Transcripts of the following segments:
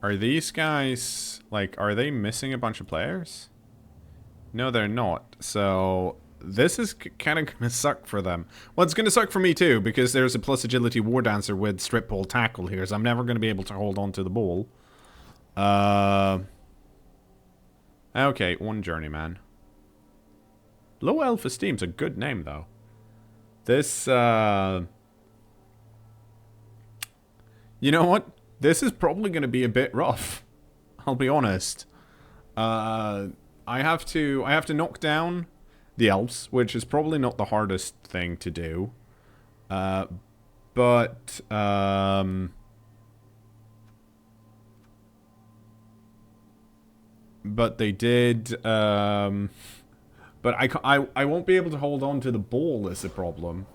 Are these guys, like, are they missing a bunch of players? No, they're not. So, this is kind of going to suck for them. Well, it's going to suck for me too, because there's a plus agility war dancer with strip ball tackle here, so I'm never going to be able to hold on to the ball. Okay, one journeyman. Low elf esteem's a good name, though. This, you know what? This is probably going to be a bit rough. I'll be honest. I have to knock down the elves, which is probably not the hardest thing to do. But they did. But I won't be able to hold on to the ball is the problem.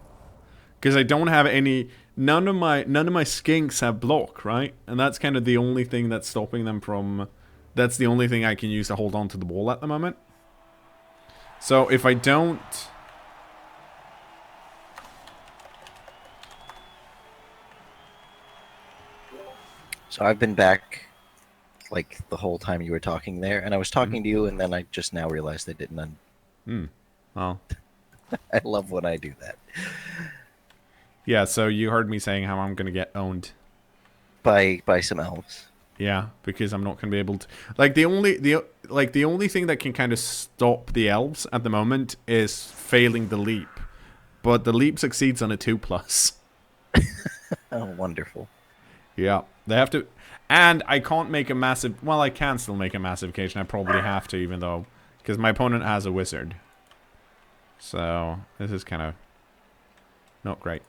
Because I don't have any, none of my skinks have block, right? And that's kind of the only thing that's stopping them from, that's the only thing I can use to hold on to the ball at the moment. So if I don't... So I've been back, like, the whole time you were talking there, and I was talking to you, and then I just now realized I didn't. Well. I love when I do that. Yeah, so you heard me saying how I'm going to get owned. By some elves. Yeah, because I'm not going to be able to... Like, the only thing that can kind of stop the elves at the moment is failing the leap. But the leap succeeds on a 2+. Oh, wonderful. Yeah, they have to... And I can't make a massive... Well, I can still make a massive cage, and I probably have to, even though... Because my opponent has a wizard. So, this is kind of... not great.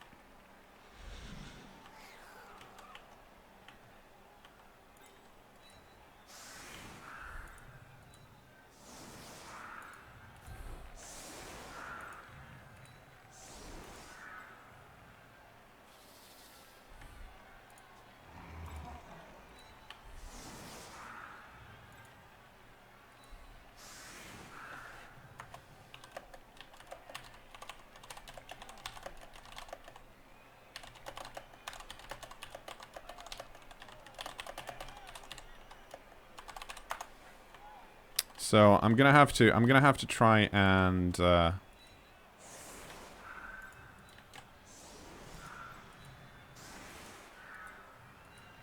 So I'm gonna have to try and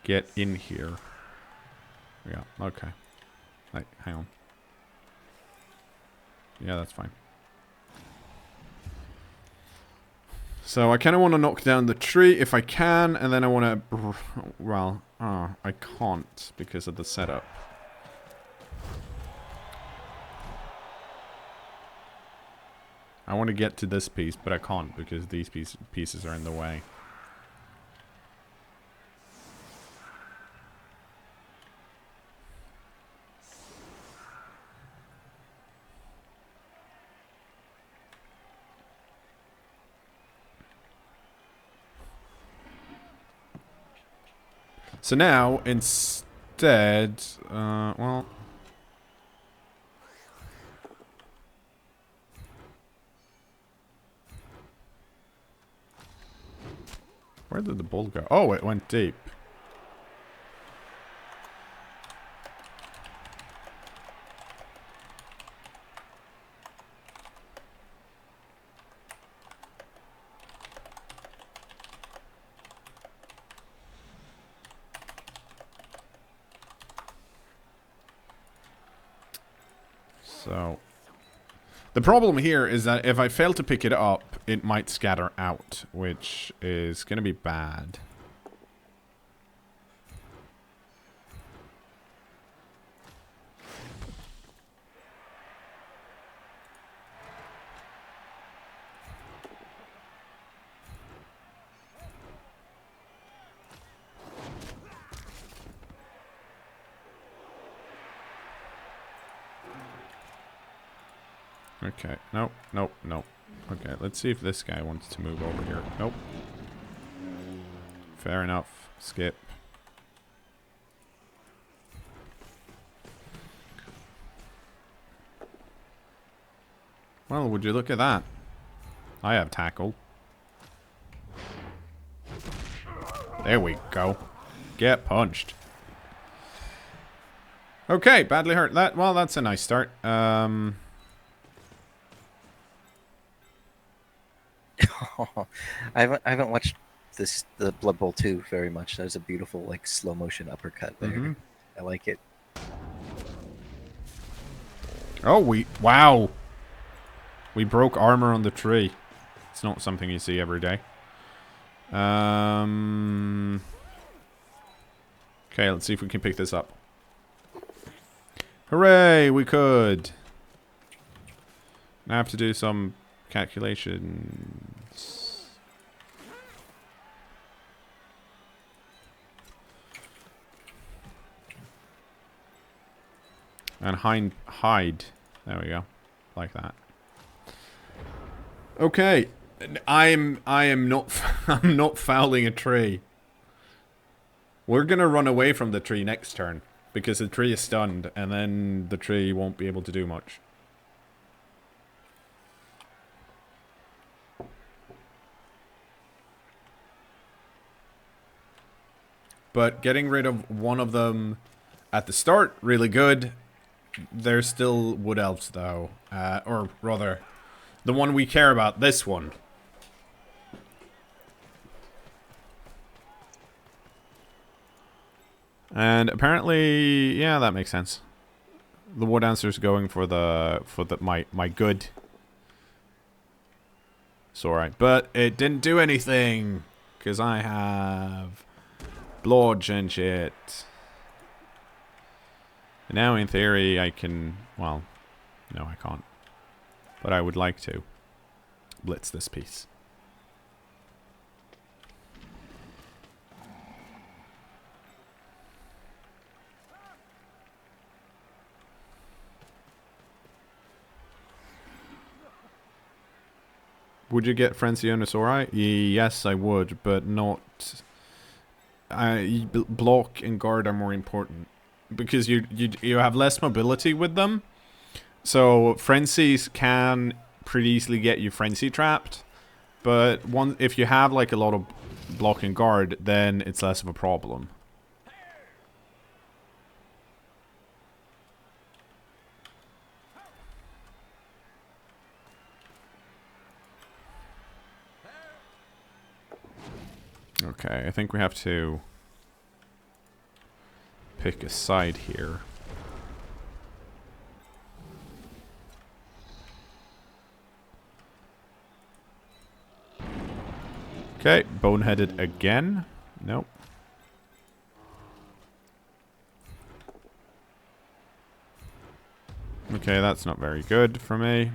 get in here. Yeah, okay. Like, hang on. Yeah, that's fine. So I kind of want to knock down the tree if I can, and then I want to... Well, I can't because of the setup. I want to get to this piece, but I can't because these pieces are in the way. So now, instead, well... Where did the ball go? Oh, it went deep. So, the problem here is that if I fail to pick it up, it might scatter out, which is going to be bad. Okay, nope, nope, nope. Okay, let's see if this guy wants to move over here. Nope. Fair enough. Skip. Well, would you look at that? I have tackle. There we go. Get punched. Okay, badly hurt. Well, that's a nice start. I haven't watched the Blood Bowl 2 very much. That was a beautiful like slow motion uppercut there. I like it. Oh, wow. We broke armor on the tree. It's not something you see every day. Okay, let's see if we can pick this up. Hooray, we could. Now I have to do some calculations. And hide. There we go. Like that. Okay. I am not I'm not fouling a tree. We're gonna run away from the tree next turn. Because the tree is stunned, and then the tree won't be able to do much. But getting rid of one of them at the start, really good. There's still wood elves, though. Or rather, the one we care about, this one. And apparently, yeah, that makes sense. The wood dancer's going for my good. It's alright. But it didn't do anything. Because I have blodge and shit. And now in theory I can, well, no I can't. But I would like to blitz this piece. Would you get Frenzy on Sauri? Yes, I would, but not. Block and guard are more important because you have less mobility with them. So frenzies can pretty easily get you frenzy trapped, but if you have like a lot of block and guard, then it's less of a problem. Okay, I think we have to pick a side here. Okay, boneheaded again. Nope. Okay, that's not very good for me.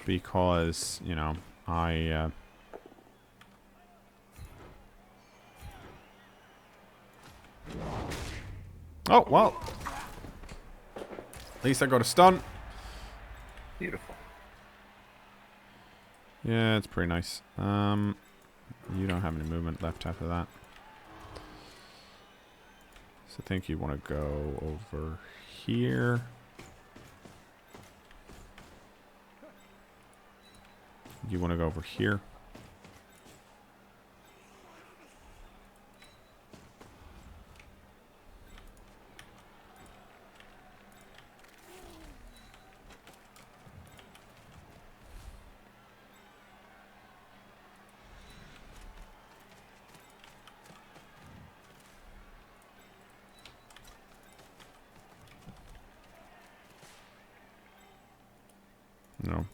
Because, you know, I... Oh, well. At least I got a stun. Beautiful. Yeah, it's pretty nice. You don't have any movement left after that. So I think you want to go over here. You want to go over here. No.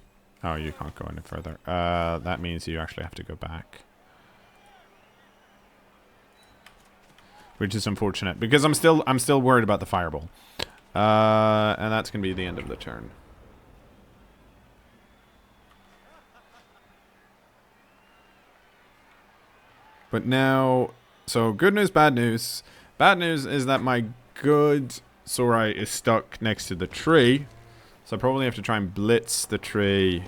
Oh, you can't go any further. That means you actually have to go back. Which is unfortunate because I'm still worried about the fireball. And that's gonna be the end of the turn. But now, so good news, bad news. Bad news is that my good Sauri is stuck next to the tree. So I probably have to try and blitz the tree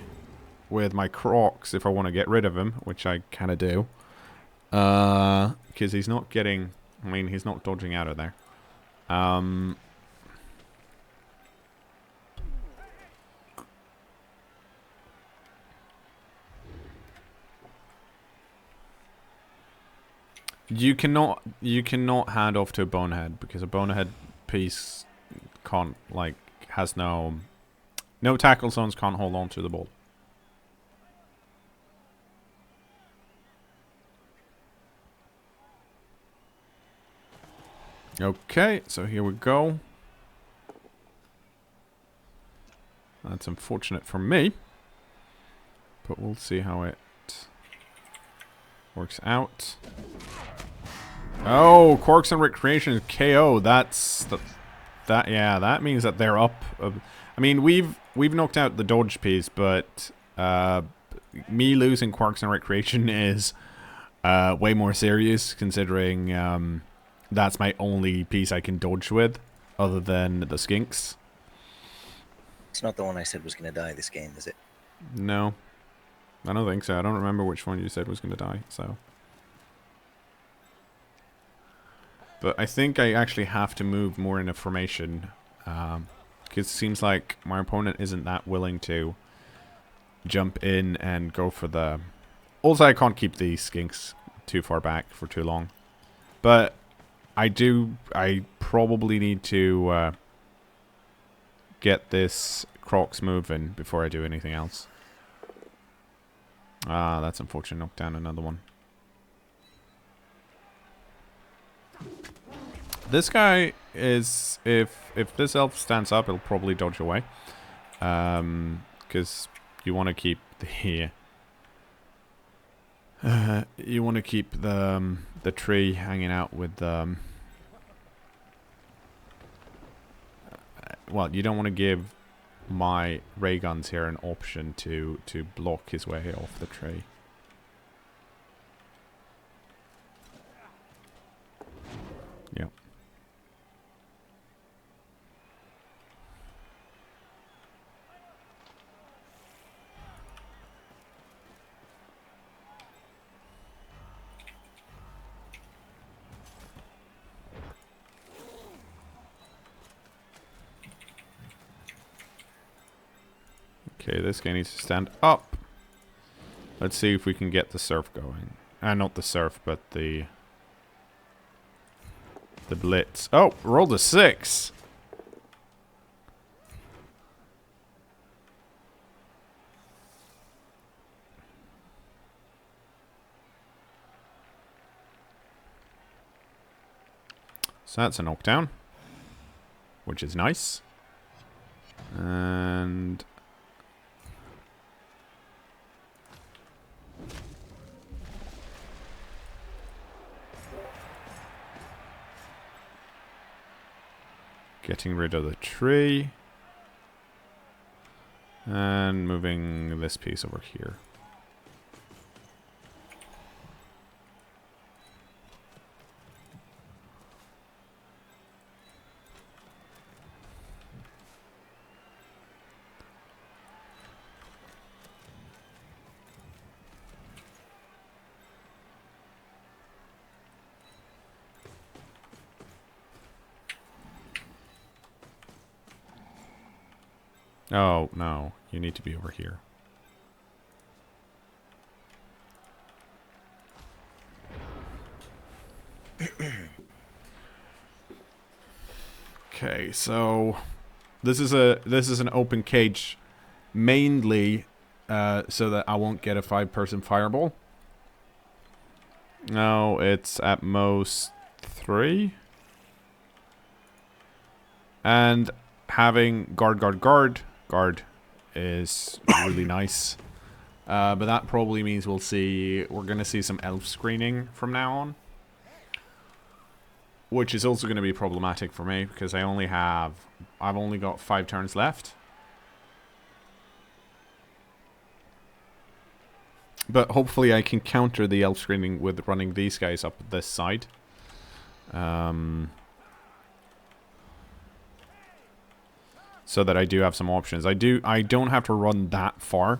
with my Crocs if I want to get rid of him, which I kind of do. Because he's not getting... I mean, he's not dodging out of there. You cannot hand off to a bonehead because a bonehead piece can't like has no tackle zones, can't hold on to the ball. Okay, so here we go. That's unfortunate for me, but we'll see how it works out. Oh, Quarks and Recreation KO. That means that they're up. I mean, we've knocked out the dodge piece, but me losing Quarks and Recreation is way more serious, considering that's my only piece I can dodge with, other than the skinks. It's not the one I said was going to die this game, is it? No, I don't think so. I don't remember which one you said was going to die. So, but I think I actually have to move more in a formation, because it seems like my opponent isn't that willing to jump in and go for the. Also, I can't keep the skinks too far back for too long, but I probably need to get this Crocs moving before I do anything else. Ah, that's unfortunate. Knocked down another one. This guy is, if this elf stands up, he'll probably dodge away. Because you want to keep the the tree hanging out with well, you don't want to give my ray guns here an option to block his way off the tree. Yep. Okay, this guy needs to stand up. Let's see if we can get the surf going. Not the surf, but the blitz. Oh, rolled a 6. So that's a knockdown, which is nice. And getting rid of the tree. And moving this piece over here. Oh, no. You need to be over here. Okay, so this is an open cage mainly so that I won't get a 5-person fireball. No, it's at most 3. And having guard is really nice. But that probably means we're going to see some elf screening from now on. Which is also going to be problematic for me because I've only got 5 turns left. But hopefully I can counter the elf screening with running these guys up this side. So that I do have some options. I don't have to run that far.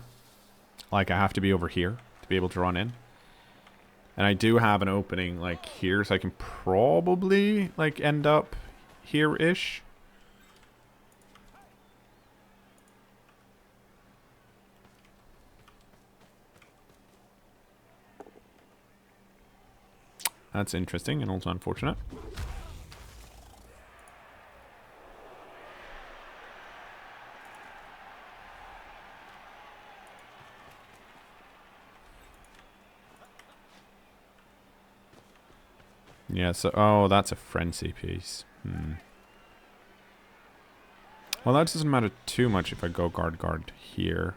Like, I have to be over here to be able to run in. And I do have an opening, like, here, so I can probably, like, end up here-ish. That's interesting and also unfortunate. Yeah, so... Oh, that's a frenzy piece. Well, that doesn't matter too much if I go guard here.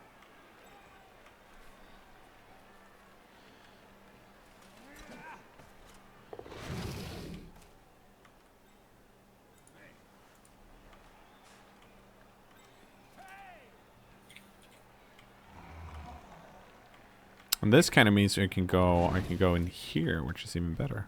And this kind of means I can go in here, which is even better.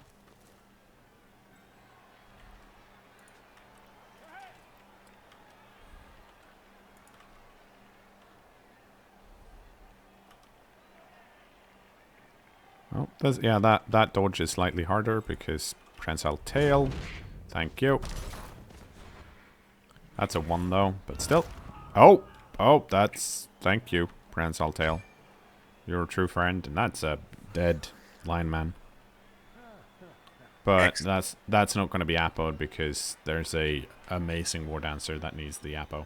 Oh, yeah, that dodge is slightly harder because prehensile tail. Thank you. That's a 1 though, but still. Oh, that's thank you, prehensile tail. You're a true friend, and that's a dead lineman. But that's not going to be appoed because there's a amazing war dancer that needs the appo.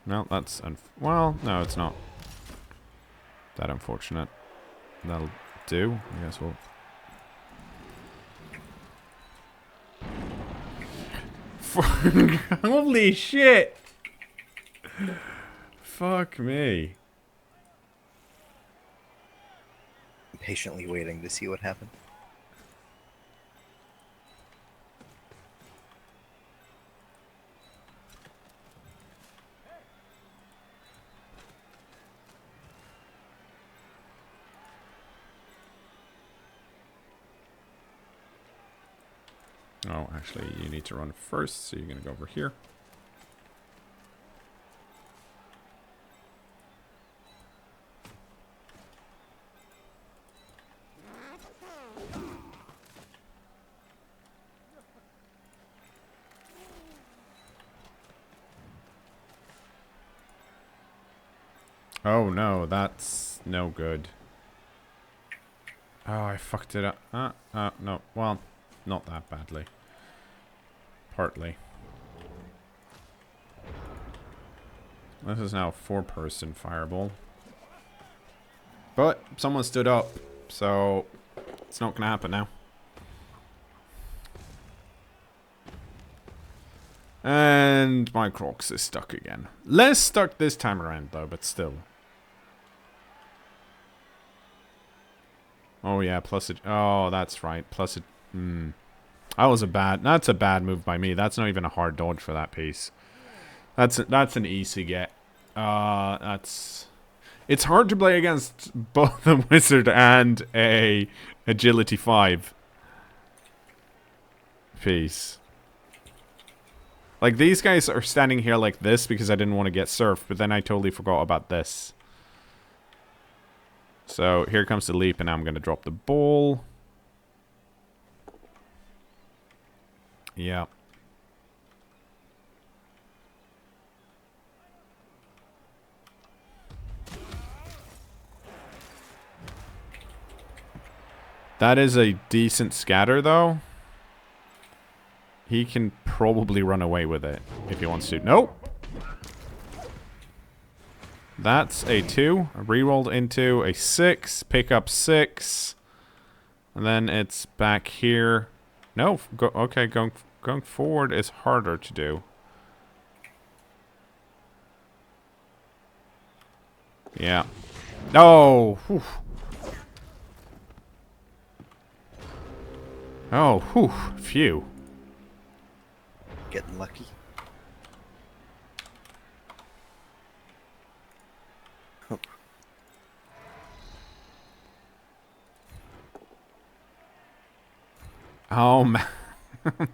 No, that's well, no, it's not that unfortunate. That'll do. I guess we'll. Holy shit! Fuck me. Patiently waiting to see what happened. Oh, actually, you need to run first, so you're going to go over here. Oh no, that's no good. Oh, I fucked it up. No. Well, not that badly. Partly. This is now a 4-person fireball. But someone stood up, so it's not gonna happen now. And my Crocs is stuck again. Less stuck this time around though, but still. Oh yeah, plus it. Oh, that's right. Plus it. That's a bad move by me. That's not even a hard dodge for that piece. That's an easy get. It's hard to play against both a wizard and a agility 5 piece. Like, these guys are standing here like this because I didn't want to get surfed, but then I totally forgot about this. So, here comes the leap, and I'm going to drop the ball. Yeah. That is a decent scatter, though. He can probably run away with it if he wants to. Nope. That's a 2. Rerolled into a 6. Pick up 6. And then it's back here. No. Okay, going forward is harder to do. Yeah. Oh. Whew. Oh. Whew. Phew. Getting lucky. Oh, man. Are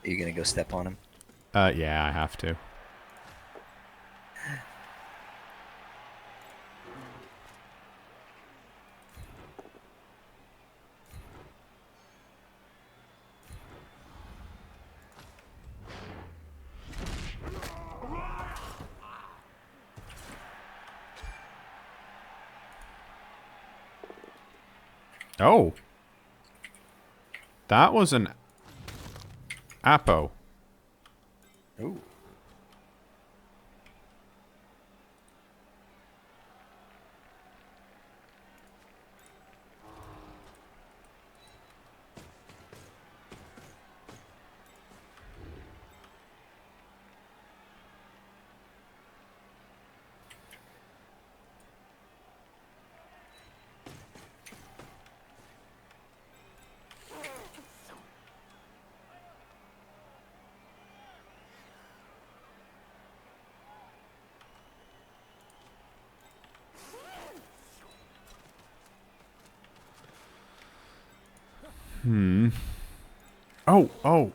you gonna go step on him? Yeah, I have to. Oh. That was an Apo. Ooh. Oh, oh.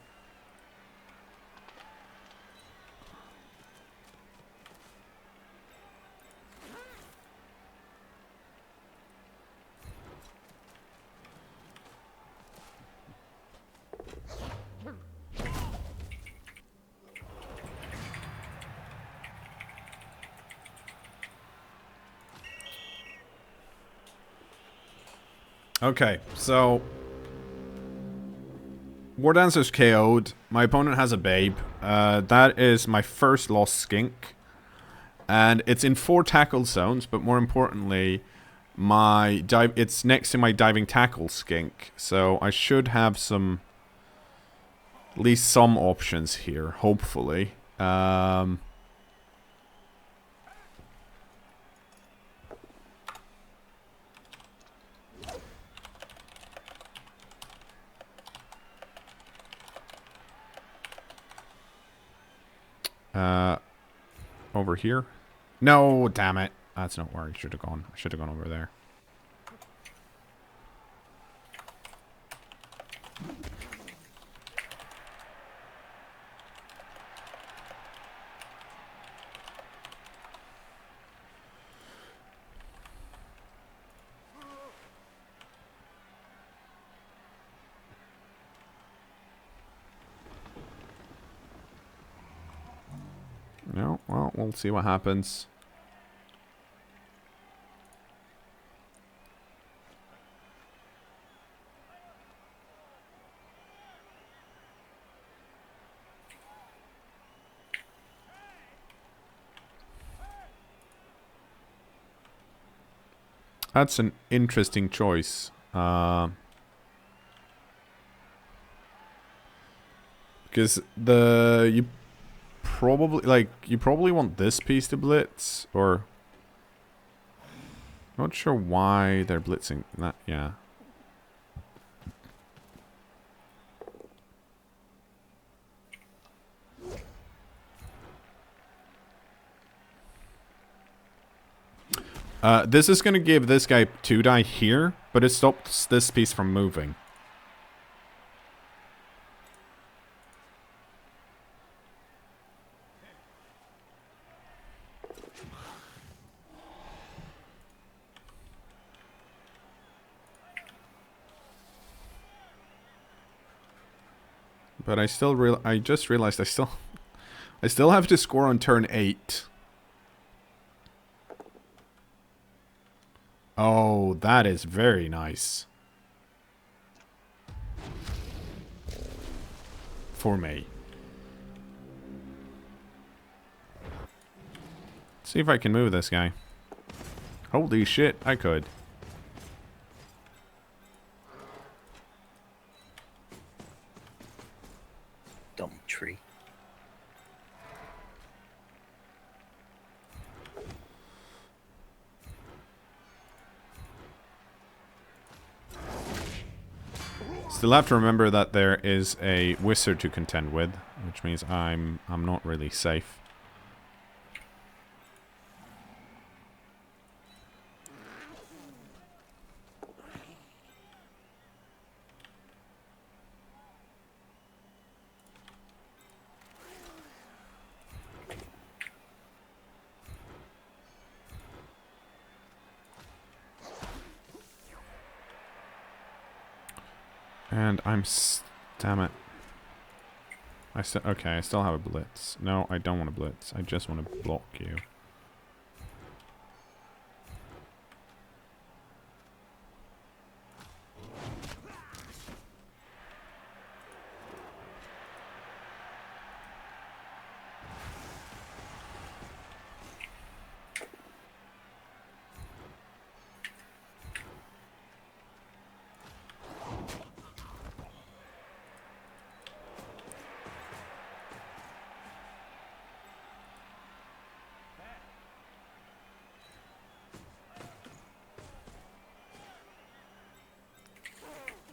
Okay, so War Dancer's KO'd. My opponent has a babe. That is my first lost skink. And it's in 4 tackle zones, but more importantly, it's next to my diving tackle skink. So I should have some, at least some options here, hopefully. Over here? No, damn it. That's not where I should have gone. I should have gone over there. No, well, we'll see what happens. That's an interesting choice. Because you probably want this piece to blitz, or not sure why they're blitzing that. Yeah. This is gonna give this guy 2 die here, but it stops this piece from moving. But I just realized I still have to score on turn 8. Oh, that is very nice. For me. Let's see if I can move this guy. Holy shit, I could. Dumb tree. Still have to remember that there is a wizard to contend with, which means I'm not really safe. And damn it. I still have a blitz. No, I don't want to blitz. I just want to block you.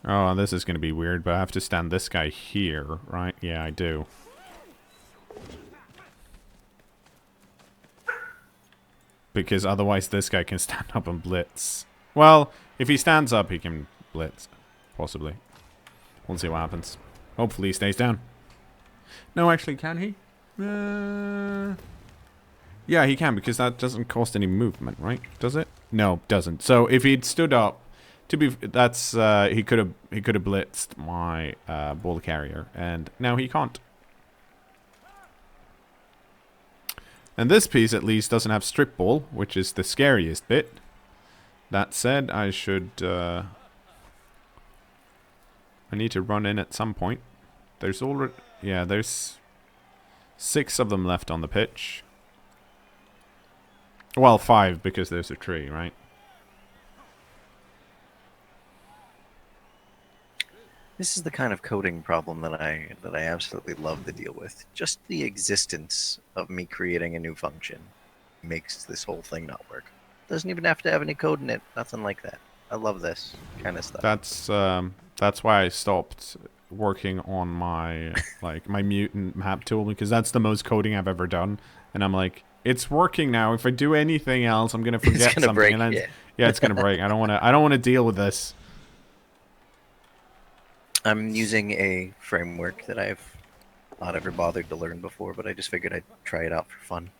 Oh, this is going to be weird, but I have to stand this guy here, right? Yeah, I do. Because otherwise this guy can stand up and blitz. Well, if he stands up, he can blitz. Possibly. We'll see what happens. Hopefully he stays down. No, actually, can he? Yeah, he can, because that doesn't cost any movement, right? Does it? No, doesn't. So if he'd stood up, that's he could have blitzed my ball carrier, and now he can't. And this piece at least doesn't have strip ball, which is the scariest bit. That said, I need to run in at some point. There's already, yeah, there's 6 of them left on the pitch. Well, 5 because there's a tree, right? This is the kind of coding problem that I absolutely love to deal with. Just the existence of me creating a new function makes this whole thing not work. Doesn't even have to have any code in it. Nothing like that. I love this kind of stuff. That's why I stopped working on my my mutant map tool, because that's the most coding I've ever done. And I'm like, it's working now. If I do anything else, I'm gonna forget something. Break, and then, yeah, it's gonna break. I don't want to deal with this. I'm using a framework that I've not ever bothered to learn before, but I just figured I'd try it out for fun.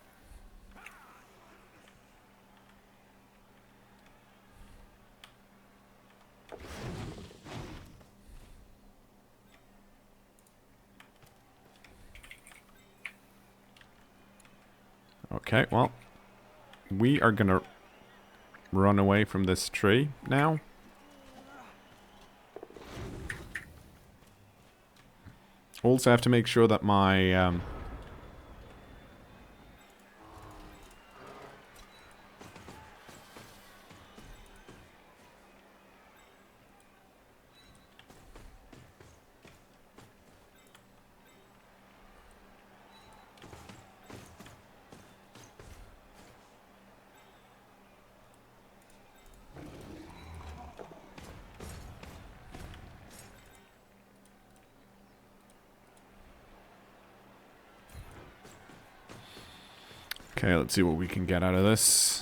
Okay, well, we are gonna run away from this tree now. Also have to make sure that my okay, let's see what we can get out of this.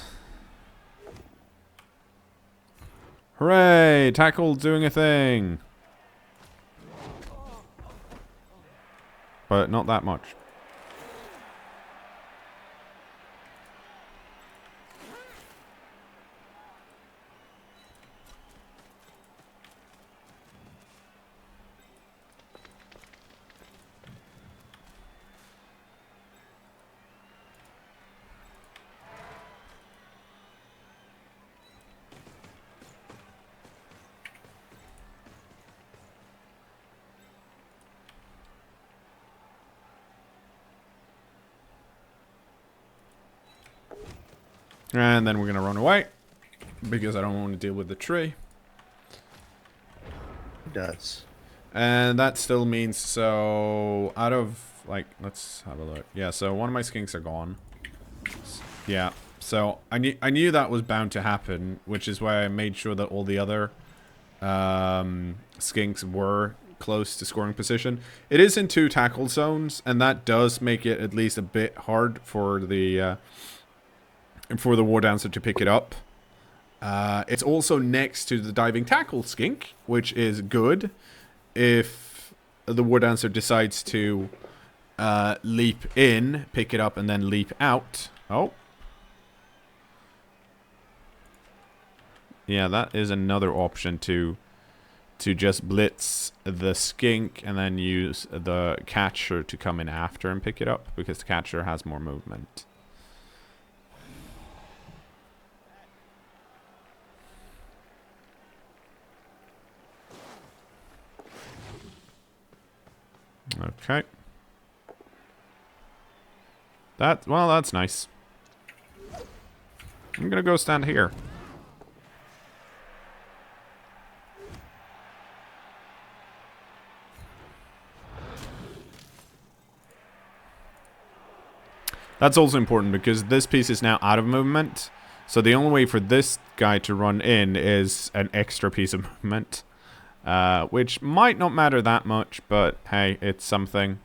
Hooray! Tackle doing a thing! But not that much. And then we're going to run away, because I don't want to deal with the tree. It does. And that still means, so, out of, like, let's have a look. Yeah, so one of my skinks are gone. Yeah, so I knew that was bound to happen, which is why I made sure that all the other skinks were close to scoring position. It is in 2 tackle zones, and that does make it at least a bit hard for the War Dancer to pick it up. It's also next to the diving tackle skink, which is good if the War Dancer decides to leap in, pick it up, and then leap out. Oh. Yeah, that is another option to just blitz the skink and then use the catcher to come in after and pick it up, because the catcher has more movement. Okay. Well, that's nice. I'm gonna go stand here. That's also important because this piece is now out of movement. So the only way for this guy to run in is an extra piece of movement. which might not matter that much, but hey, it's something.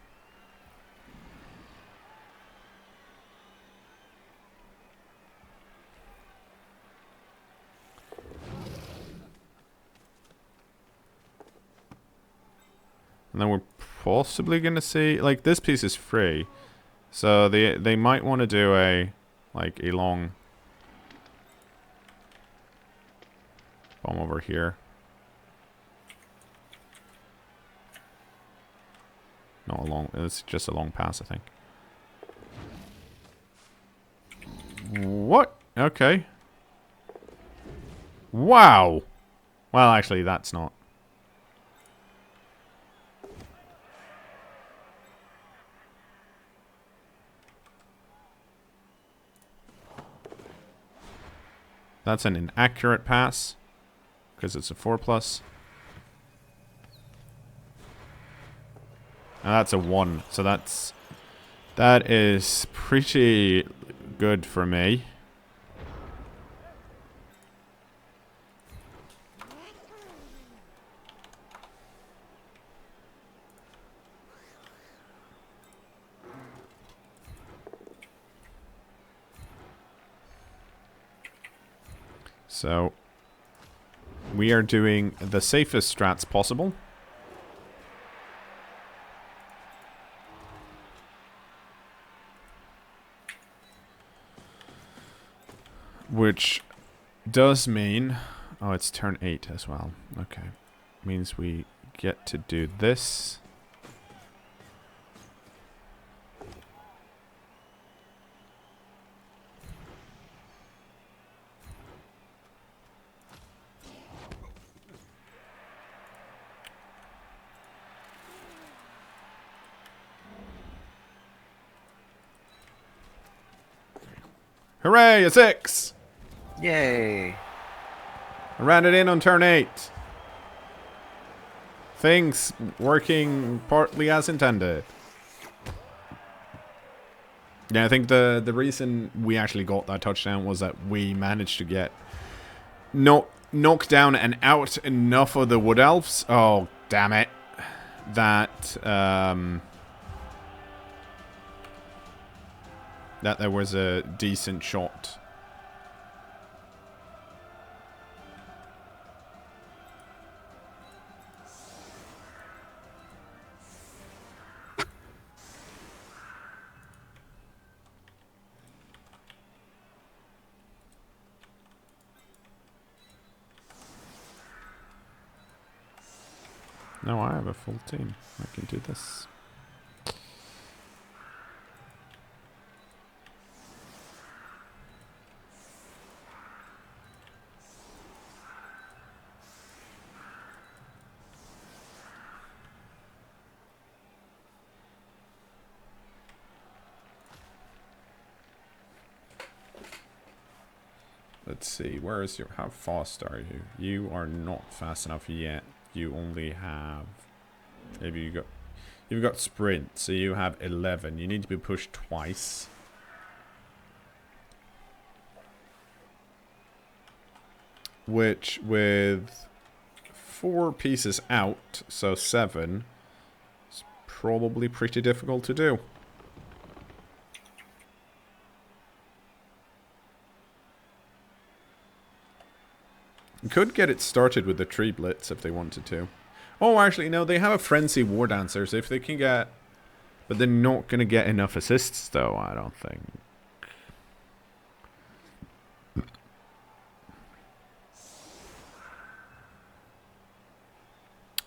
And then we're possibly going to see, like, this piece is free. So they might want to do a long bomb over here. Not a long, it's just a long pass, I think. What? Okay. Wow. Well, actually, that's not. That's an inaccurate pass, because it's a 4+. And that's a 1, so that is pretty good for me. So we are doing the safest strats possible. Which does mean... Oh, it's turn 8 as well. Okay. Means we get to do this. Hooray, a 6! Yay! I ran it in on turn 8. Things working partly as intended. Yeah, I think the reason we actually got that touchdown was that we managed to get knock down and out enough of the Wood Elves. Oh, damn it. That there was a decent shot. No, I have a full team. I can do this. Let's see, where is your... How fast are you? You are not fast enough yet. You only have... Maybe you've got sprint, so you have 11. You need to be pushed twice. Which, with 4 pieces out, so 7, is probably pretty difficult to do. Could get it started with the tree blitz if they wanted to. Oh, actually, no, they have a frenzy war dancer, so if they can get... But they're not going to get enough assists, though, I don't think.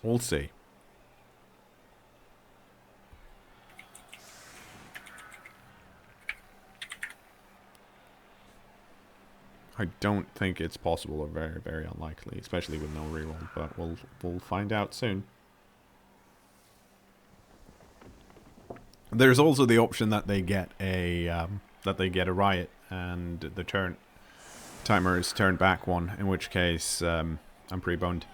We'll see. I don't think it's possible or very, very unlikely, especially with no reroll, but we'll find out soon. There's also the option that they get a riot and the turn timer is turned back 1, in which case I'm pretty boned.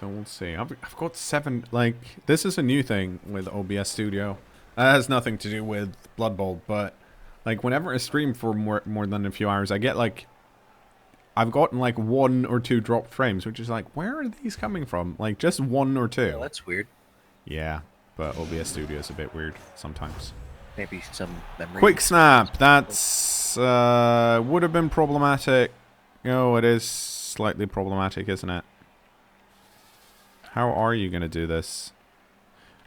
So we'll see. I've got 7. Like, this is a new thing with OBS Studio. That has nothing to do with Blood Bowl, but like whenever I stream for more than a few hours, I get like, I've gotten like 1 or 2 dropped frames, which is like, where are these coming from? Like just 1 or 2. Oh, that's weird. Yeah, but OBS Studio is a bit weird sometimes. Maybe some memory. Quick snap. That's would have been problematic. Oh, it is slightly problematic, isn't it? How are you going to do this?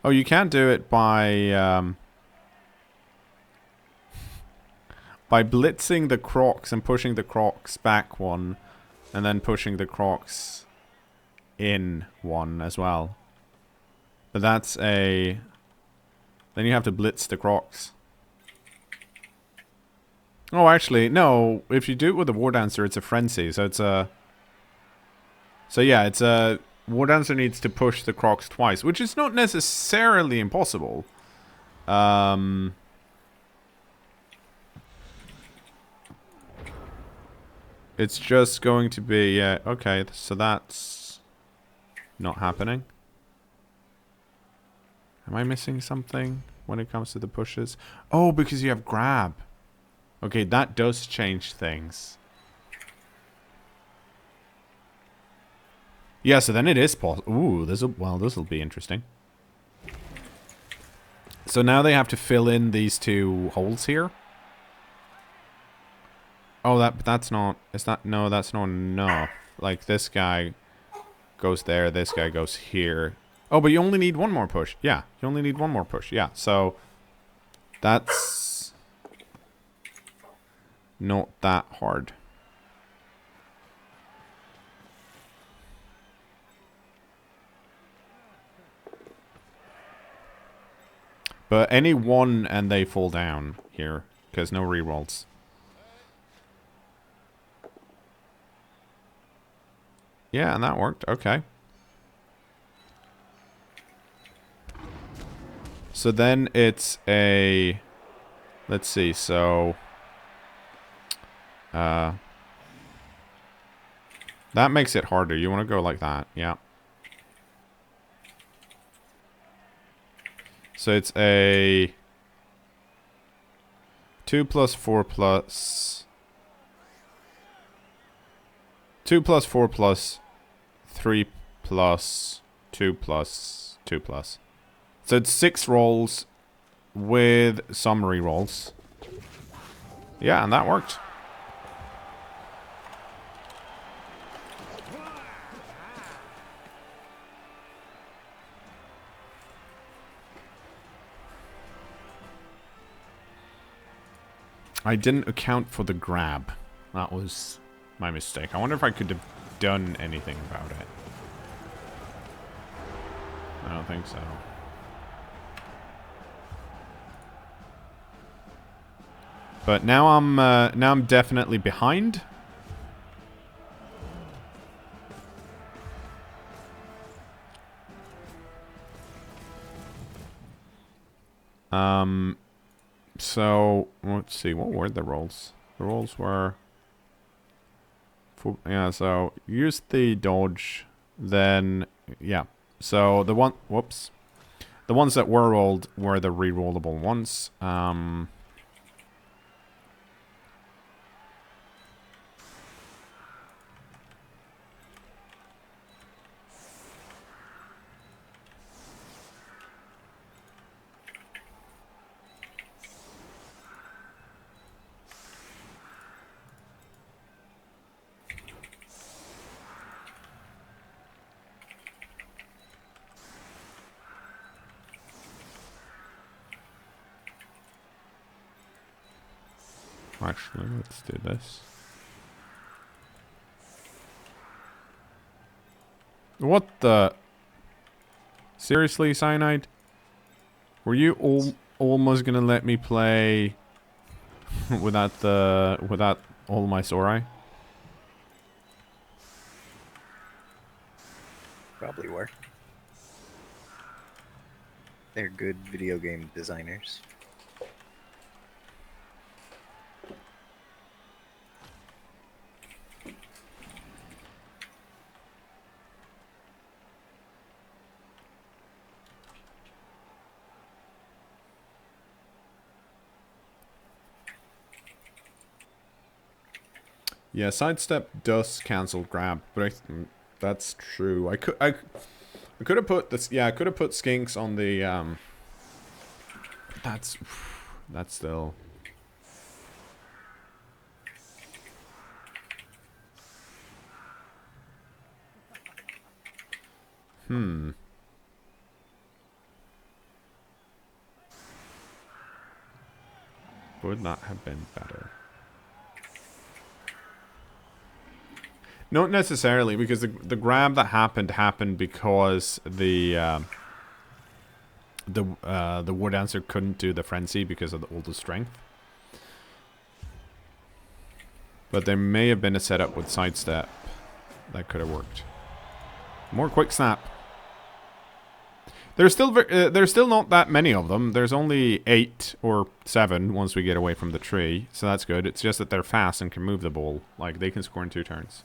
Oh, you can't do it by blitzing the Crocs and pushing the Crocs back 1, and then pushing the Crocs in 1 as well. But that's a... Then you have to blitz the Crocs. Oh, actually, no. If you do it with a War Dancer, it's a Frenzy. So it's a... So yeah, it's a... War Dancer needs to push the Crocs twice, which is not necessarily impossible. It's just going to be... Yeah, okay, so that's... not happening. Am I missing something when it comes to the pushes? Oh, because you have grab. Okay, that does change things. Yeah, so then it is possible. Ooh, this'll be interesting. So now they have to fill in these 2 holes here. Oh, that's not... Is that... No, that's not enough. Like, this guy goes there, this guy goes here. Oh, but you only need 1 more push. Yeah, you only need 1 more push. Yeah, so... That's... not that hard. But any 1 and they fall down here, because no rerolls. Yeah, and that worked. Okay. So then it's a... Let's see, so... that makes it harder. You want to go like that. Yeah. So it's a... 2 plus 4 plus... 2 plus 4 plus 3 plus 2 plus 2 plus. So it's 6 rolls with some re-rolls. Yeah, and that worked. I didn't account for the grab. That was my mistake. I wonder if I could have done anything about it. I don't think so. But now I'm definitely behind. So let's see, what were the rolls? The rolls were yeah, so use the dodge, then yeah. So the ones that were rolled were the re-rollable ones. Actually, let's do this. What the? Seriously, Cyanide? Were you almost gonna let me play without all my Sorai? Probably were. They're good video game designers. Yeah, sidestep does cancel grab, but that's true. I could have put this. Yeah, I could have put skinks on the. That's still. Would not have been better. Not necessarily, because the grab that happened because the wood answer couldn't do the frenzy because of all the strength. But there may have been a setup with sidestep that could have worked. More quick snap. There's still not that many of them. There's only 8 or 7 once we get away from the tree, so that's good. It's just that they're fast and can move the ball. Like, they can score in 2 turns.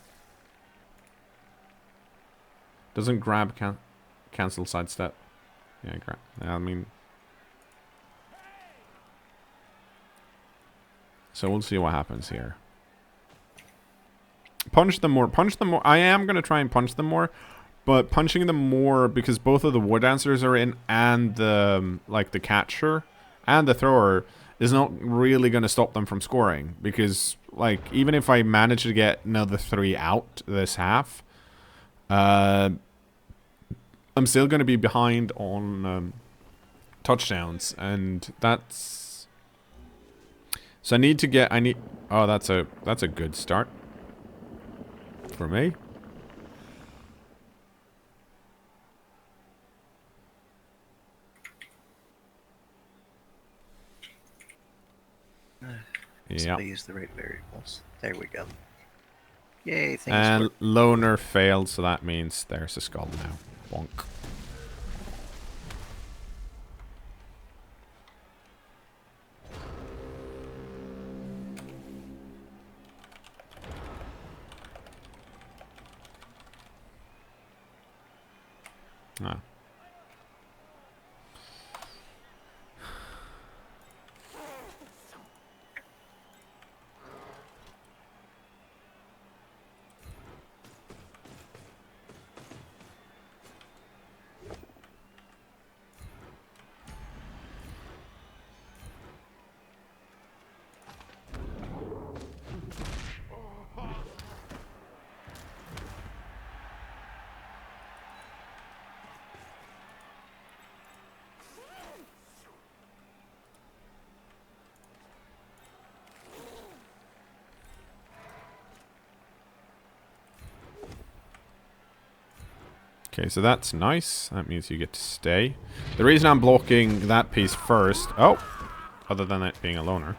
Doesn't grab cancel sidestep? Yeah, grab. I mean... So we'll see what happens here. Punch them more. Punch them more. I am going to try and punch them more. But punching them more, because both of the wood answers are in, and the, like, the catcher and the thrower is not really going to stop them from scoring. Because, like, even if I manage to get another 3 out this half, I'm still going to be behind on touchdowns. And that's... So I need to get... Oh, that's a good start for me. So I use the right variables. There we go. Yay, things And work. loner failed, so that means there's a skull now. Bonk. Ah. Okay, so that's nice. That means you get to stay. The reason I'm blocking that piece first... Oh! Other than it being a loner.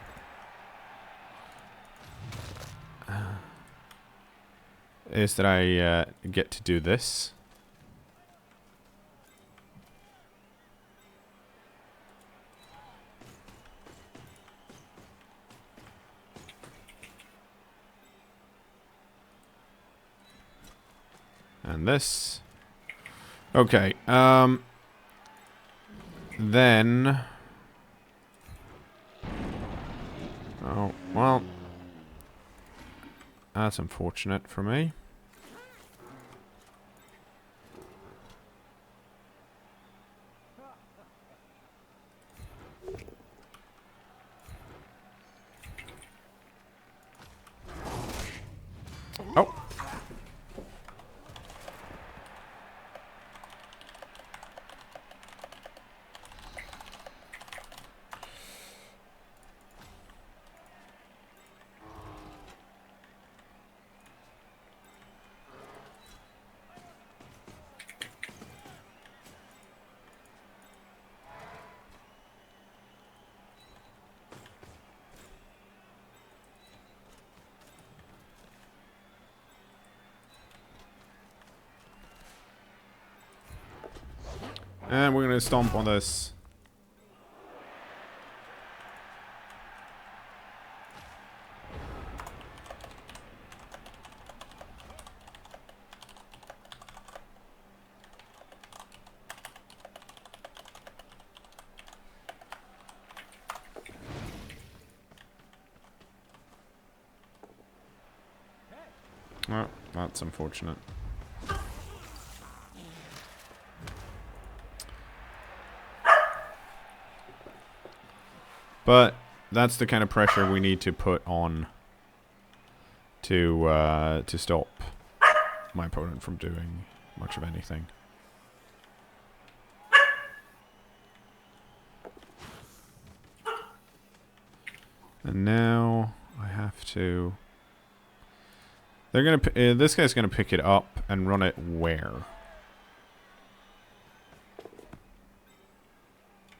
Is that I get to do this. And this. Okay, then... Oh, well... That's unfortunate for me. Oh! And we're gonna stomp on this. That's unfortunate. But that's the kind of pressure we need to put on to stop my opponent from doing much of anything. And now I have to... They're gonna... this guy's gonna pick it up and run it where?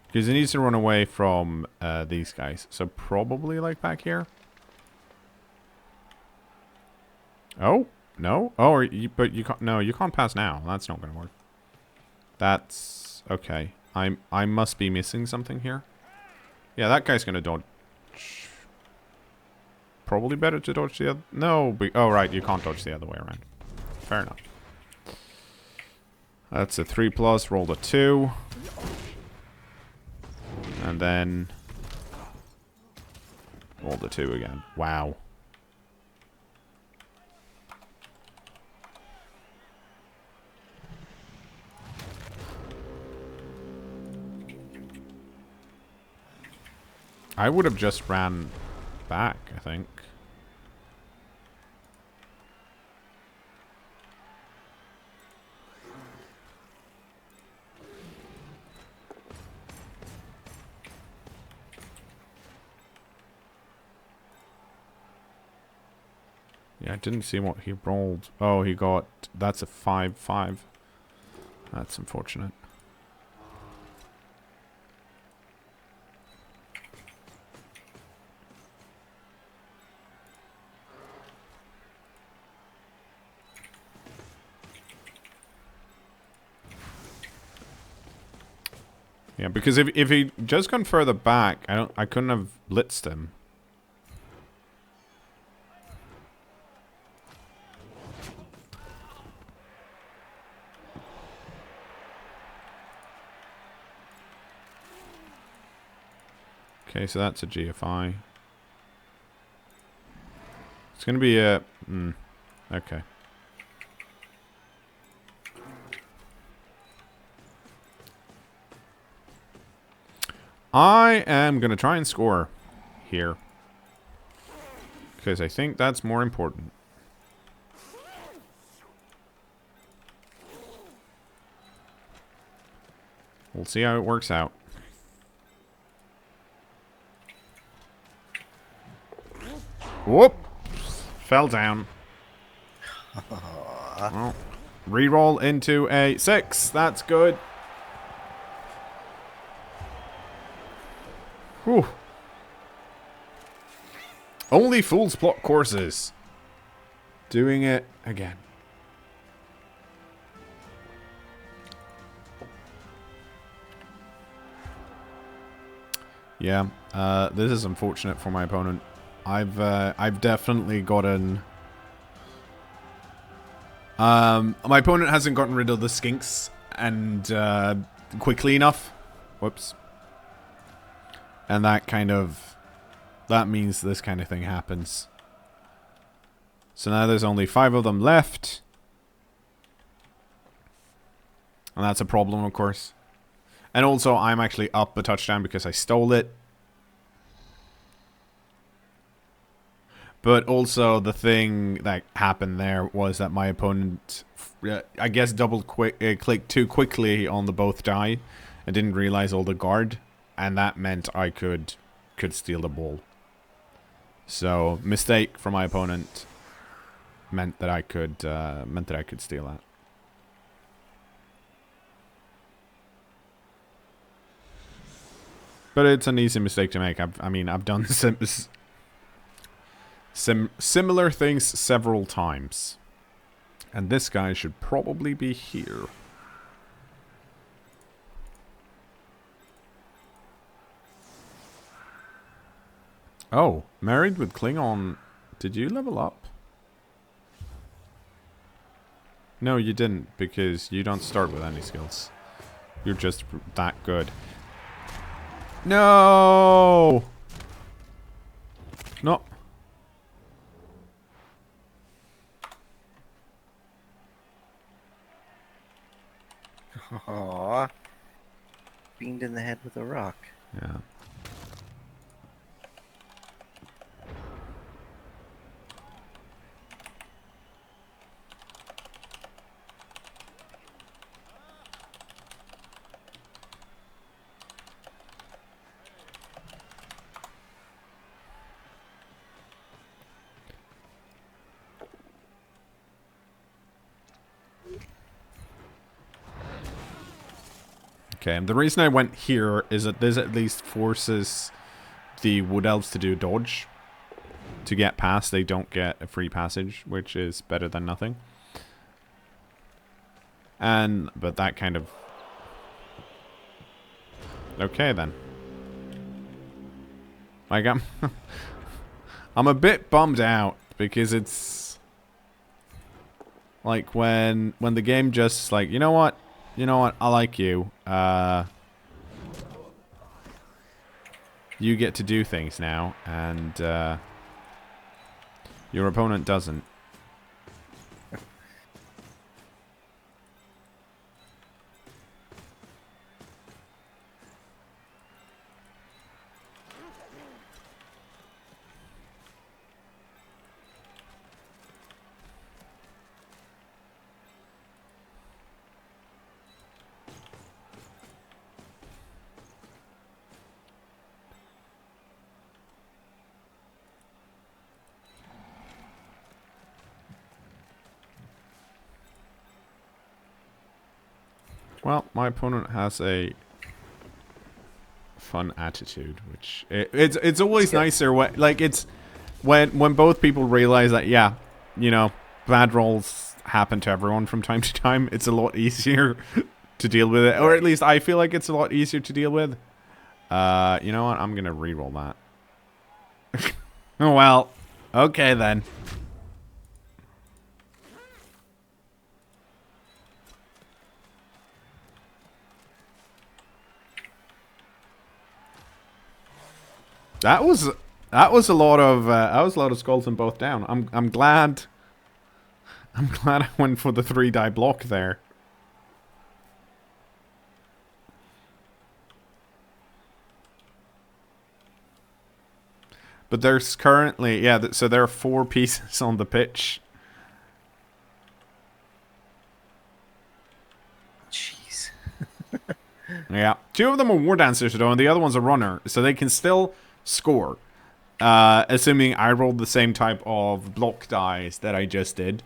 Because he needs to run away from these guys. So probably like back here. Oh, no. Oh, but you can't... No, you can't pass now. That's not gonna work. That's... Okay. I must be missing something here. Yeah, that guy's gonna dodge. Probably better to dodge the other... No, oh, right, you can't dodge the other way around. Fair enough. That's a 3+, rolled a 2. And then... rolled a 2 again. Wow. I would have just ran back, I think. Yeah, I didn't see what he rolled. Oh, he got... That's a 5-5. That's unfortunate. Yeah, because if he just gone further back, I couldn't have blitzed him. Okay, so that's a GFI. It's gonna be a... okay. I am gonna try and score here. Because I think that's more important. We'll see how it works out. Whoop! Fell down. Well, reroll into a 6. That's good. Whew. Only fools plot courses. Doing it again. Yeah, this is unfortunate for my opponent. I've definitely gotten... my opponent hasn't gotten rid of the skinks and quickly enough. Whoops. And that kind of... That means this kind of thing happens. So now there's only 5 of them left. And that's a problem, of course. And also, I'm actually up a touchdown because I stole it. But also, the thing that happened there was that my opponent, I guess, clicked too quickly on the both die. And didn't realize all the guard. And that meant I could steal the ball. So, mistake from my opponent meant that I could steal that. But it's an easy mistake to make. I've done similar things several times. And this guy should probably be here. Oh, married with Klingon. Did you level up? No, you didn't, because you don't start with any skills. You're just that good. No! No. Aww. Beamed in the head with a rock. Yeah. Okay, and the reason I went here is that this at least forces the Wood Elves to do dodge. To get past, they don't get a free passage, which is better than nothing. But that kind of... Okay, then. Like, I'm a bit bummed out, because it's... Like, when the game just, like, you know what? You know what? I like you. You get to do things now, and your opponent doesn't. Well, my opponent has a fun attitude, which it's always nicer when like it's when both people realize that yeah, you know, bad rolls happen to everyone from time to time. It's a lot easier to deal with it, or at least I feel like it's a lot easier to deal with. You know what? I'm gonna re-roll that. Oh well, okay then. That was a lot of skulls and both down. I'm glad I went for the 3-die block there. But there's currently so there are 4 pieces on the pitch. Jeez. Yeah, 2 of them are war dancers though, and the other one's a runner, so they can still score. Assuming I rolled the same type of block dice that I just did.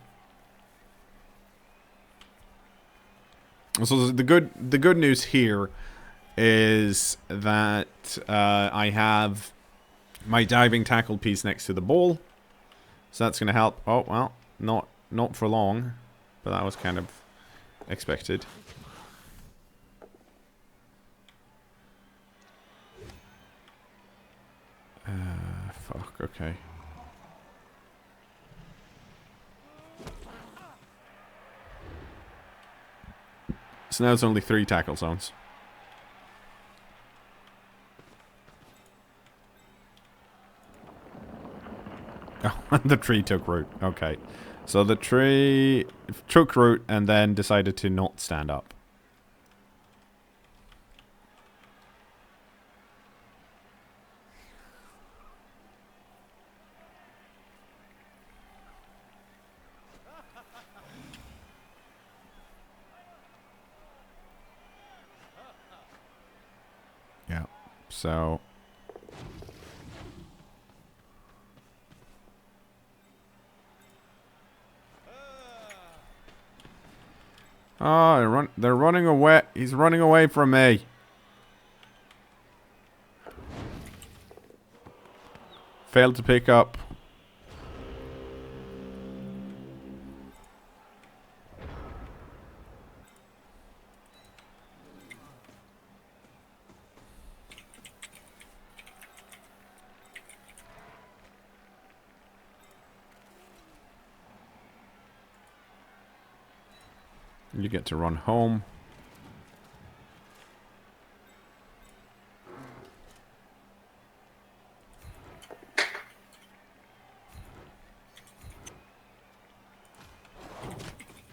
So the good news here is that I have my diving tackle piece next to the ball, so that's going to help. Oh well, not for long, but that was kind of expected. Fuck, okay. So now it's only 3 tackle zones. Oh, and the tree took root. Okay. So the tree took root and then decided to not stand up. Yeah. So... Oh, they're running away. He's running away from me. Failed to pick up. You get to run home.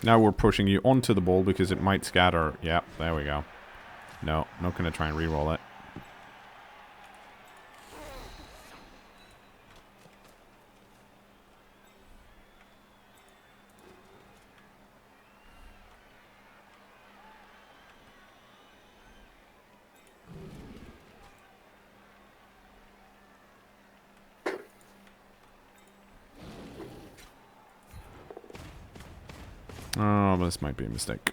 Now we're pushing you onto the ball because it might scatter. Yep, there we go. No, not going to try and re-roll it. Oh, this might be a mistake.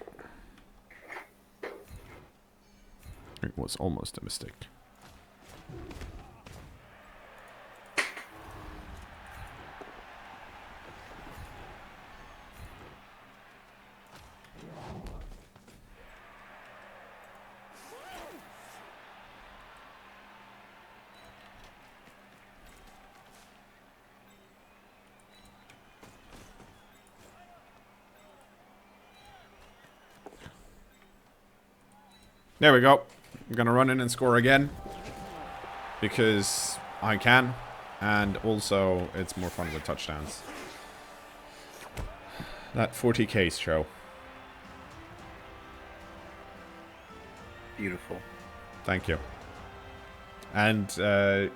It was almost a mistake. There we go. I'm gonna run in and score again. Because I can. And also, it's more fun with touchdowns. That 40k show. Beautiful. Thank you. And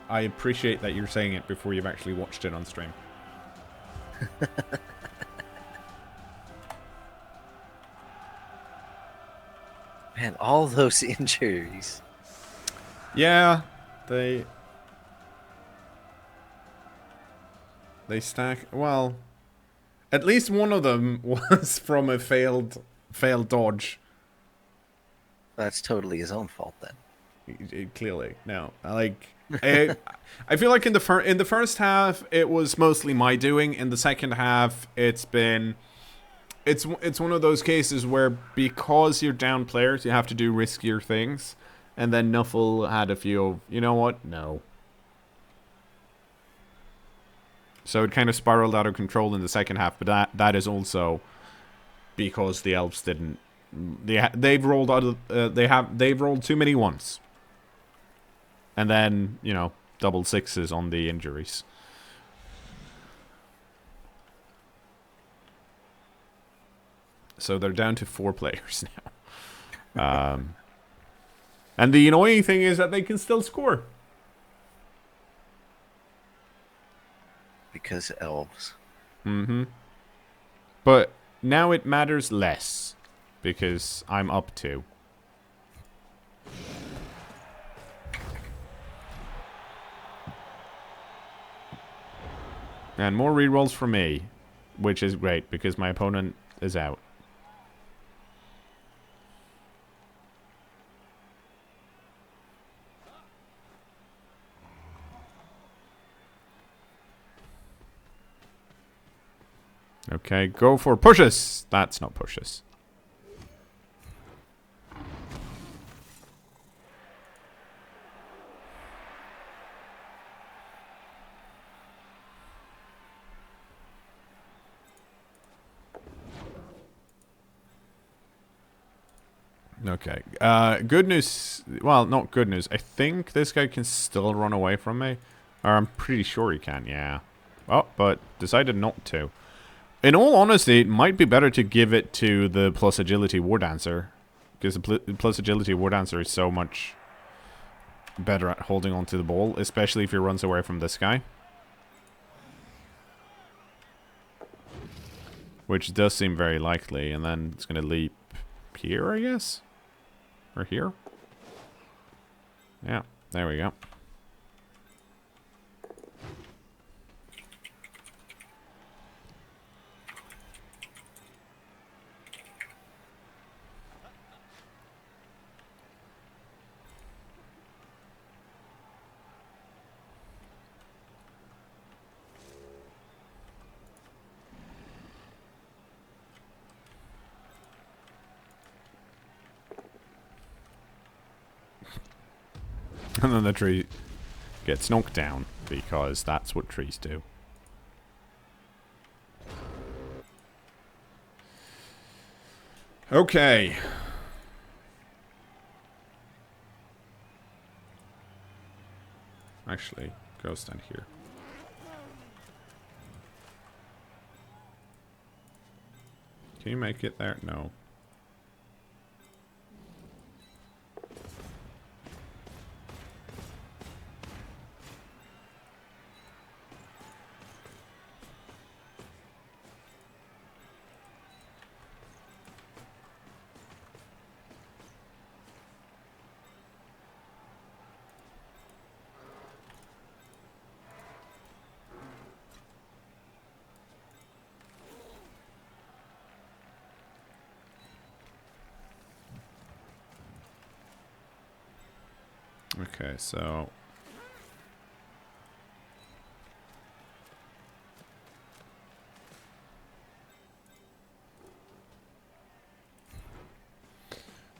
I appreciate that you're saying it before you've actually watched it on stream. Man, all those injuries. Yeah, they stack. Well, at least one of them was from a failed dodge. That's totally his own fault then. Clearly, no. Like, I feel like in the first half it was mostly my doing. In the second half, it's one of those cases where because you're down players, you have to do riskier things. And then Nuffle had a few of, you know what? No. So it kind of spiraled out of control in the second half, but that is also because the Elves didn't. They've rolled out of they've rolled too many ones, and then double sixes on the injuries. So they're down to 4 players now. And the annoying thing is that they can still score. Because elves. Mm-hmm. But now it matters less. Because I'm up 2. And more rerolls for me. Which is great, because my opponent is out. Okay, go for pushes. That's not pushes. Okay. Good news. Well, not good news. I think this guy can still run away from me. Or I'm pretty sure he can, yeah. Oh, but decided not to. In all honesty, it might be better to give it to the plus agility war dancer. Because the plus agility war dancer is so much better at holding onto the ball. Especially if he runs away from this guy. Which does seem very likely. And then it's going to leap here, I guess? Or here? Yeah, there we go. And then the tree gets knocked down, because that's what trees do. Okay. Actually, go stand here. Can you make it there? No. Okay, so...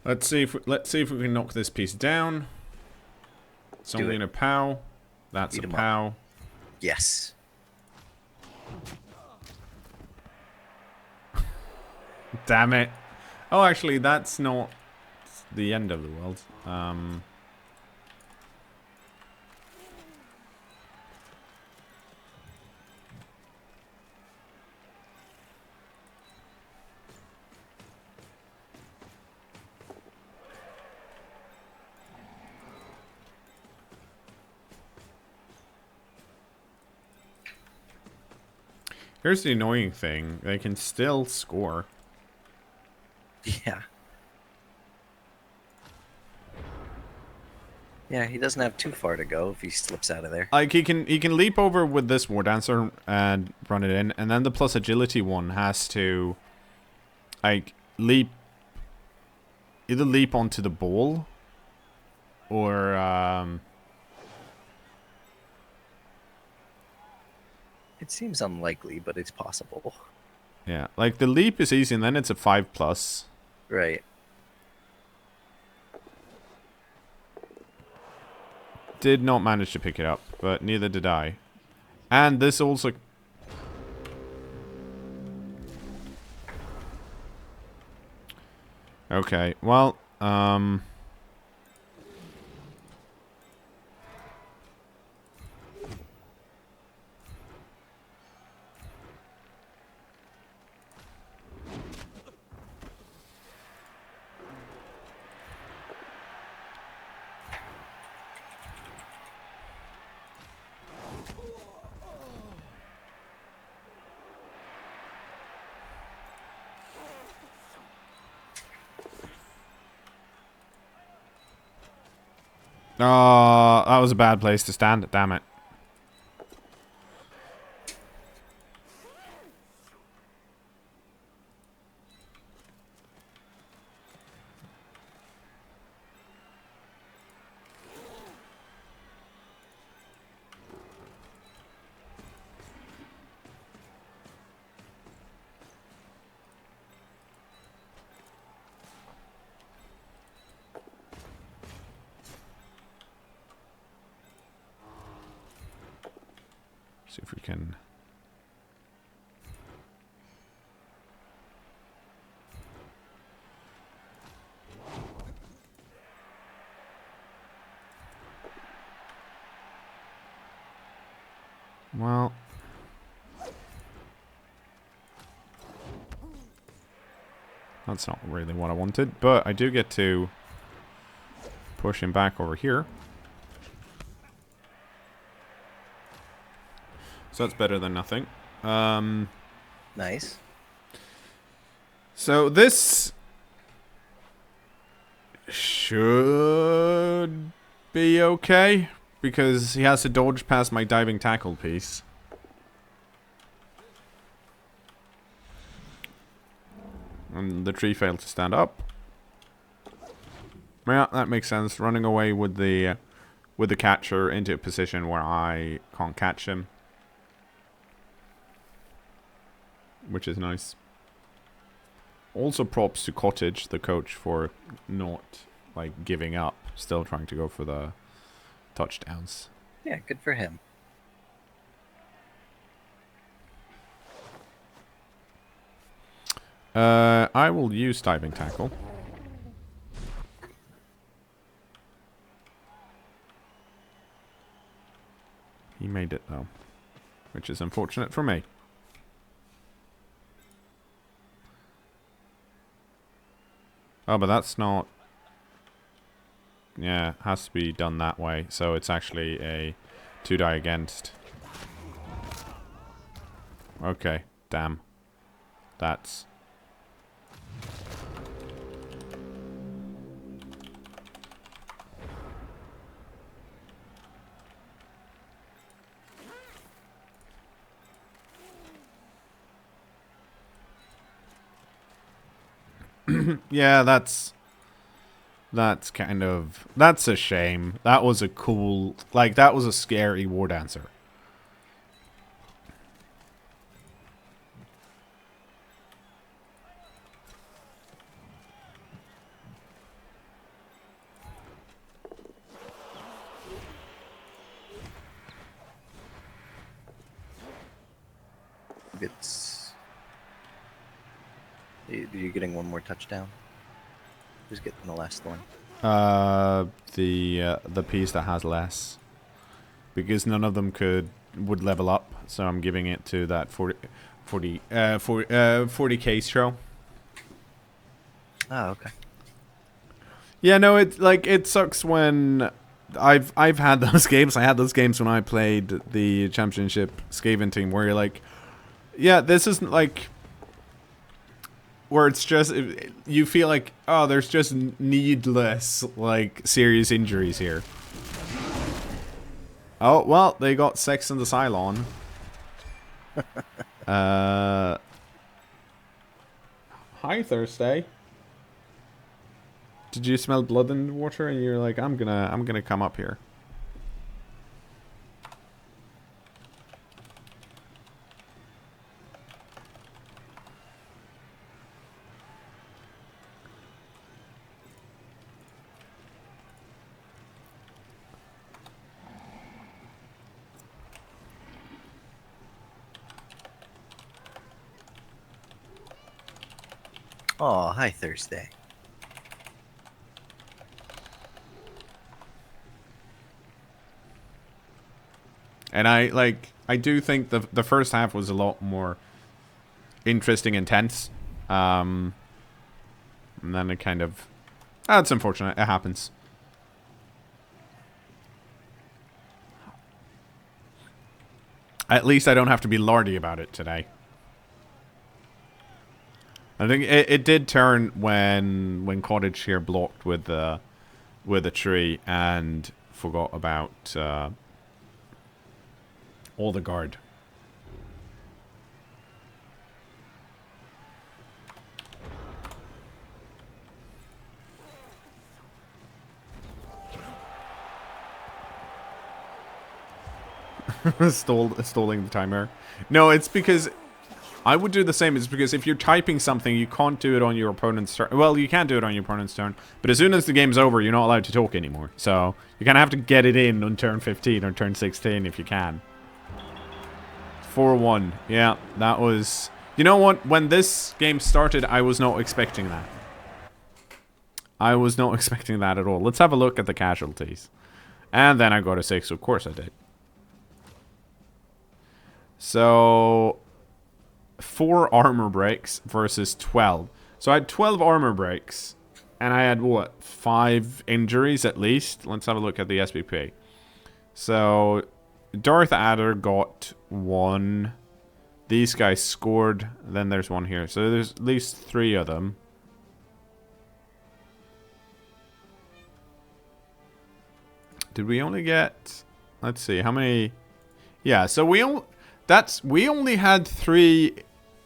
let's see if we can knock this piece down. It's only in a POW. That's a POW. Yes. Damn it. Oh, actually, that's not the end of the world. Here's the annoying thing. They can still score. Yeah. Yeah, he doesn't have too far to go if he slips out of there. Like, he can leap over with this War Dancer and run it in, and then the plus agility one has to, like, leap... either leap onto the ball, or, It seems unlikely, but it's possible. yeah, like, the leap is easy, and then it's a 5+. Right. Did not manage to pick it up, but neither did I. And this also... okay, well, oh, that was a bad place to stand. Damn it. See if we can... well... that's not really what I wanted, but I do get to push him back over here. So that's better than nothing. Nice. So this should be okay, because he has to dodge past my diving tackle piece. And the tree failed to stand up. Yeah, that makes sense. Running away with the catcher into a position where I can't catch him. Which is nice. Also props to Cottage, the coach, for not, like, giving up. Still trying to go for the touchdowns. Yeah, good for him. I will use diving tackle. He made it, though. Which is unfortunate for me. Oh, but that's not... Yeah, it has to be done that way. So it's actually a 2 die against. Okay, damn. That's... Yeah, that's kind of... That's a shame. That was a cool... Like, that was a scary war dancer. It's... You're getting one more touchdown? Who's getting the last one? The piece that has less. Because none of them would level up, so I'm giving it to that 40k show. Oh, okay. Yeah, no, it sucks when I've had those games. I had those games when I played the championship Skaven team where you're like, yeah, this isn't like where it's just you feel like, oh, there's just needless like serious injuries here. Oh, well, they got sex in the Cylon. Hi, Thursday. Did you smell blood in the water and you're like, I'm gonna come up here. Oh, hi, Thursday. And I do think the first half was a lot more interesting and tense. And then it kind of... it's unfortunate. It happens. At least I don't have to be lardy about it today. I think it did turn when Cottage here blocked with a tree and forgot about all the guard. Stalling the timer. No, it's because I would do the same. It's because if you're typing something, you can't do it on your opponent's turn. Well, you can do it on your opponent's turn, but as soon as the game's over, you're not allowed to talk anymore. So you kind of have to get it in on turn 15 or turn 16 if you can. 4-1. Yeah, that was... You know what? When this game started, I was not expecting that. I was not expecting that at all. Let's have a look at the casualties. And then I got a 6, of course I did. So... 4 armor breaks versus 12. So I had 12 armor breaks. And I had, what, 5 injuries at least? Let's have a look at the SBP. So... Darth Adder got 1. These guys scored. Then there's 1 here. So there's at least 3 of them. Did we only get... Let's see. How many... Yeah, so we only had 3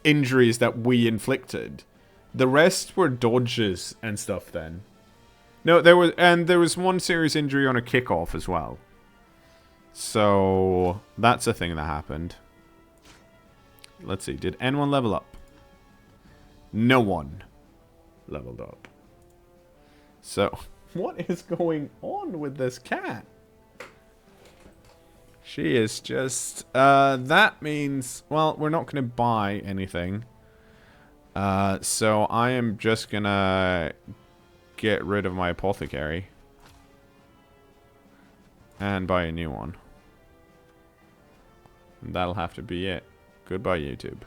injuries that we inflicted. The rest were dodges and stuff then. No, there was 1 serious injury on a kickoff as well. So, that's a thing that happened. Let's see. Did anyone level up? No one leveled up. So, what is going on with this cat? She is just... that means... Well, we're not going to buy anything. So, I am just going to get rid of my apothecary. And buy a new one. That'll have to be it. Goodbye, YouTube.